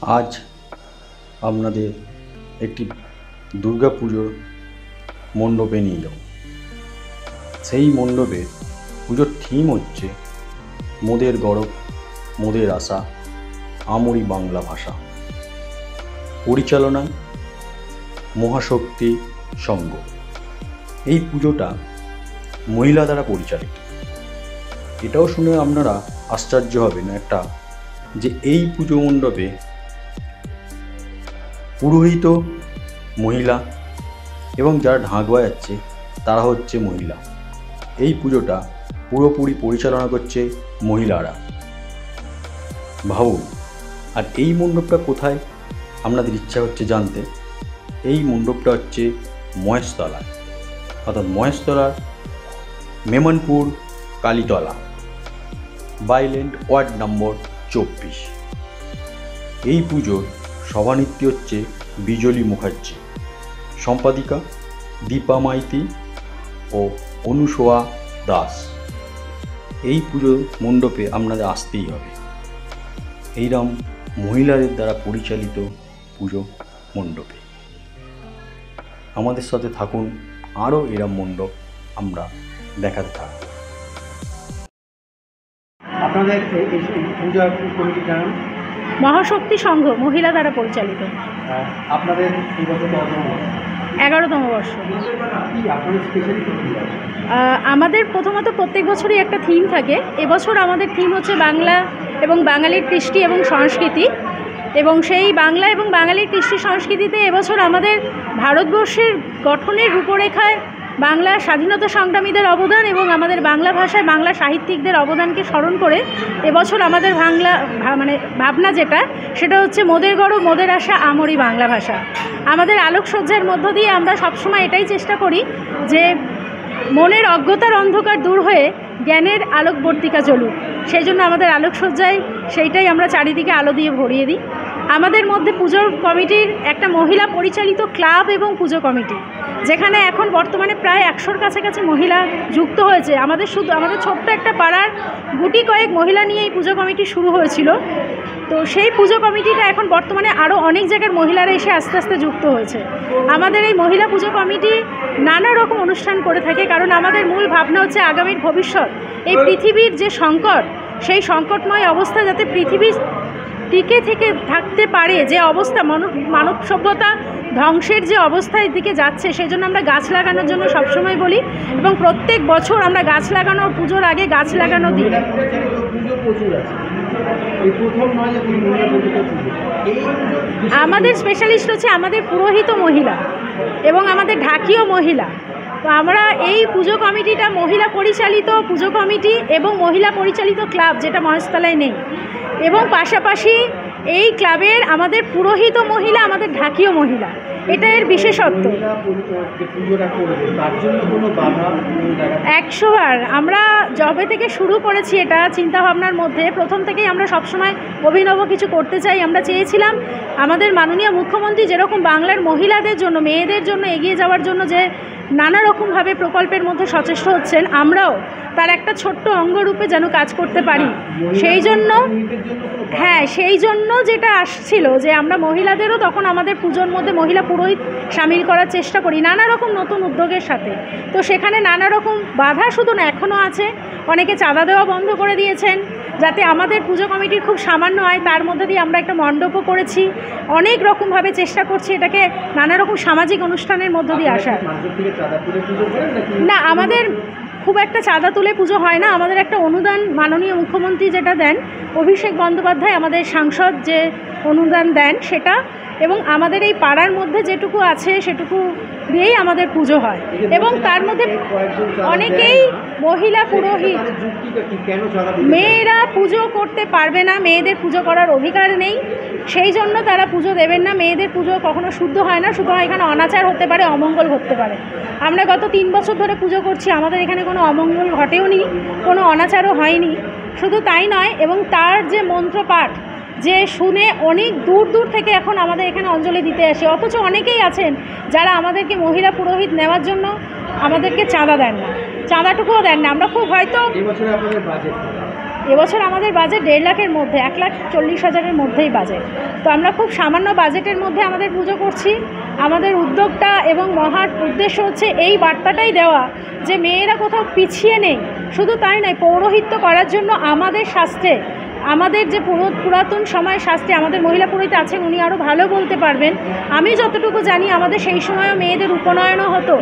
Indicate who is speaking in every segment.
Speaker 1: আজ আপনাদের একটি দুর্গা পুজোর মণ্ডপে নিয়ে যাব। সেই মণ্ডপে পুজোর থিম হচ্ছে মোদের গরব মোদের আশা আমরি বাংলা ভাষা। পরিচালনায় মহাশক্তি সংঘ। এই পুজোটা মহিলা দ্বারা পরিচালিত। এটাও শুনে আপনারা আশ্চর্য হবেন একটা যে এই পুজো মণ্ডপে পুরোহিত মহিলা এবং যারা ঢাক বাজাচ্ছে তারা হচ্ছে মহিলা। এই পুজোটা পুরোপুরি পরিচালনা করছে মহিলারা। ভাবুন, আর এই মণ্ডপটা কোথায় আপনাদের ইচ্ছা হচ্ছে জানতে। এই মণ্ডপটা হচ্ছে মহেশতলায়, অর্থাৎ মহেশতলার মেমনপুর কালীতলা, বাইল্যান্ড ওয়ার্ড নম্বর 24। এই পুজোর সভানেত্রী হচ্ছে বিজলী মুখার্জি, সম্পাদিকা দীপা মাইতি ও অনুসোয়া দাস। এই পুজো মণ্ডপে আপনাদের আসতেই হবে। এইরকম মহিলাদের দ্বারা পরিচালিত পুজো মণ্ডপে আমাদের সাথে থাকুন, আরও এরম মণ্ডপ আমরা দেখাতে থাকব।
Speaker 2: আপনাদের পূজার কমিটি জানান।
Speaker 3: মহাশক্তি সংঘ, মহিলা দ্বারা পরিচালিত।
Speaker 2: আপনাদের এই বছর
Speaker 3: 11তম বর্ষ।
Speaker 2: আপনাদের স্পেশালিটি কী?
Speaker 3: আমাদের প্রথমত প্রত্যেক বছরই একটা থিম থাকে। এবছর আমাদের থিম হচ্ছে বাংলা এবং বাঙালির কৃষ্টি এবং সংস্কৃতি। এবং সেই বাংলা এবং বাঙালির কৃষ্টি সংস্কৃতিতে এবছর আমাদের ভারতবর্ষের গঠনের রূপরেখায় বাংলা স্বাধীনতা সংগ্রামীদের অবদান এবং আমাদের বাংলা ভাষায় বাংলা সাহিত্যিকদের অবদানকে স্মরণ করে এবছর আমাদের ভাবনা সেটা হচ্ছে মোদের গরব মোদের আশা আমরি বাংলা ভাষা। আমাদের আলোকসজ্জার মধ্য দিয়ে আমরা সবসময় এটাই চেষ্টা করি যে মনের অজ্ঞতার অন্ধকার দূর হয়ে জ্ঞানের আলোকবর্তিকা জ্বলুক। সেই জন্য আমাদের আলোকসজ্জায় সেইটাই আমরা চারিদিকে আলো দিয়ে ভরিয়ে দিই। আমাদের মধ্যে পুজোর কমিটির একটা মহিলা পরিচালিত ক্লাব এবং পুজো কমিটি, যেখানে এখন বর্তমানে প্রায় 100-র কাছাকাছি মহিলা যুক্ত হয়েছে। আমাদের ছোট্ট একটা পাড়ার গুটি কয়েক মহিলা নিয়ে এই পুজো কমিটি শুরু হয়েছিল। তো সেই পুজো কমিটিটা এখন বর্তমানে আরও অনেক জায়গার মহিলারা এসে আস্তে আস্তে যুক্ত হয়েছে। আমাদের এই মহিলা পুজো কমিটি নানা রকম অনুষ্ঠান করে থাকে, কারণ আমাদের মূল ভাবনা হচ্ছে আগামীর ভবিষ্যৎ, এই পৃথিবীর যে সংকট, সেই সংকটময় অবস্থা যাতে পৃথিবী টিকে থেকে থাকতে পারে, যে অবস্থা মানব সভ্যতা ধ্বংসের যে অবস্থার দিকে যাচ্ছে, সেই জন্য আমরা গাছ লাগানোর জন্য সবসময় বলি এবং প্রত্যেক বছর আমরা গাছ লাগানোর পুজোর আগে গাছ লাগানো দিই। আমাদের স্পেশালিস্ট হচ্ছে আমাদের পুরোহিত মহিলা এবং আমাদের ঢাকিও মহিলা। তো আমরা এই পুজো কমিটিটা মহিলা পরিচালিত পুজো কমিটি এবং মহিলা পরিচালিত ক্লাব, যেটা মহেশতলায় নেই, এবং পাশাপাশি এই ক্লাবের আমাদের পুরোহিত মহিলা, আমাদের ঢাকিও মহিলা, এটা এর বিশেষত্ব। 100বার আমরা যবে থেকে শুরু করেছি এটা চিন্তাভাবনার মধ্যে, প্রথম থেকেই আমরা সবসময় অভিনব কিছু করতে চাই। আমরা চেয়েছিলাম আমাদের মাননীয় মুখ্যমন্ত্রী যেরকম বাংলার মহিলাদের জন্য, মেয়েদের জন্য এগিয়ে যাওয়ার জন্য যে নানা রকমভাবে প্রকল্পের মধ্যে সচেষ্ট হচ্ছেন, আমরাও তার একটা ছোট্ট অঙ্গরূপে যেন কাজ করতে পারি। সেই জন্য যেটা আসছিল যে আমরা মহিলাদেরও তখন আমাদের পুজোর মধ্যে মহিলা পুরোহিত সামিল করার চেষ্টা করি নানা রকম নতুন উদ্যোগের সাথে। তো সেখানে নানা রকম বাধা শুধু না, এখনও আছে। অনেকে চাঁদা দেওয়া বন্ধ করে দিয়েছেন যাতে আমাদের পুজো কমিটির খুব সামান্য হয়, তার মধ্যে দিয়ে আমরা একটা মণ্ডপও করেছি। অনেক রকমভাবে চেষ্টা করছি এটাকে নানা রকম সামাজিক অনুষ্ঠানের মধ্য দিয়ে আসার। না, আমাদের খুব একটা চাঁদা তুলে পুজো হয় না। আমাদের একটা অনুদান মাননীয় মুখ্যমন্ত্রী যেটা দেন, অভিষেক বন্দ্যোপাধ্যায় আমাদের সাংসদ যে অনুদান দেন সেটা, এবং আমাদের এই পাড়ার মধ্যে যেটুকু আছে সেটুকু দিয়েই আমাদের পুজো হয়। এবং তার মধ্যে অনেকেই মহিলা পুরোহিত, মেয়েরা পুজো করতে পারবে না, মেয়েদের পুজো করার অধিকার নেই, সেই জন্য তারা পুজো দেবেন না। মেয়েদের পুজো কখনো শুদ্ধ হয় না, সুতরাং এখানে অনাচার হতে পারে, অমঙ্গল ঘটতে পারে। আমরা গত 3 বছর ধরে পুজো করছি, আমাদের এখানে কোনো অমঙ্গল ঘটেও নি, কোনো অনাচারও হয়নি। শুধু তাই নয়, এবং তার যে মন্ত্রপাঠ যে শুনে অনেক দূর দূর থেকে এখন আমাদের এখানে অঞ্জলি দিতে আসে, অথচ অনেকেই আছেন যারা আমাদেরকে মহিলা পুরোহিত নেওয়ার জন্য আমাদেরকে চাঁদা দেন না, চাঁদাটুকুও দেন না। আমরা খুব হয়তো এবছর আমাদের বাজেট 1.5 লাখের মধ্যে, 1,40,000-এর মধ্যেই বাজেট। তো আমরা খুব সামান্য বাজেটের মধ্যে আমাদের পুজো করছি। আমাদের উদ্যোগটা এবং মহার উদ্দেশ্য হচ্ছে এই বার্তাটাই দেওয়া যে মেয়েরা কোথাও পিছিয়ে নেই। শুধু তাই নয়, পৌরোহিত্য করার জন্য আমাদের শাস্ত্রে, আমাদের যে পুরাতন সময় শাস্ত্রে আমাদের মহিলা পুরোহিত আছেন, উনি আরও ভালো বলতে পারবেন। আমি যতটুকু জানি আমাদের সেই সময়ও মেয়েদের উপনয়নও হতো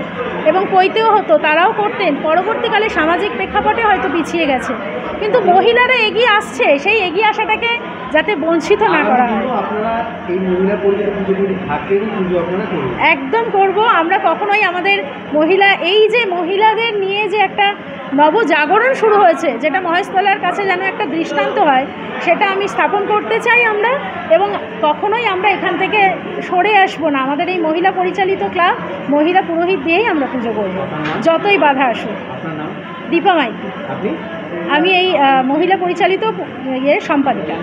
Speaker 3: এবং পৈতেও হতো, তারাও করতেন। পরবর্তীকালে সামাজিক প্রেক্ষাপটে হয়তো পিছিয়ে গেছে, কিন্তু মহিলারা এগিয়ে আসছে। সেই এগিয়ে আসাটাকে যাতে বঞ্চিত না করা হয়।
Speaker 2: আপনারা এই মহিলা পরিচিত পুজোগুলি থাকবেন, পুজো আপনারা করবেন?
Speaker 3: একদম করব। আমরা কখনোই আমাদের এই যে মহিলাদের নিয়ে যে একটা নবজাগরণ শুরু হয়েছে, যেটা মহেশতলার কাছে যেন একটা দৃষ্টান্ত হয়, সেটা আমি স্থাপন করতে চাই আমরা। এবং কখনোই আমরা এখান থেকে সরে আসবো না। আমাদের এই মহিলা পরিচালিত ক্লাব, মহিলা পুরোহিত দিয়েই আমরা পুজো করব, যতই বাধা আসুক।
Speaker 2: আপনার নাম?
Speaker 3: দীপা মাইতি।
Speaker 2: আপনি?
Speaker 3: আমি এই মহিলা পরিচালিত সম্পাদিকা।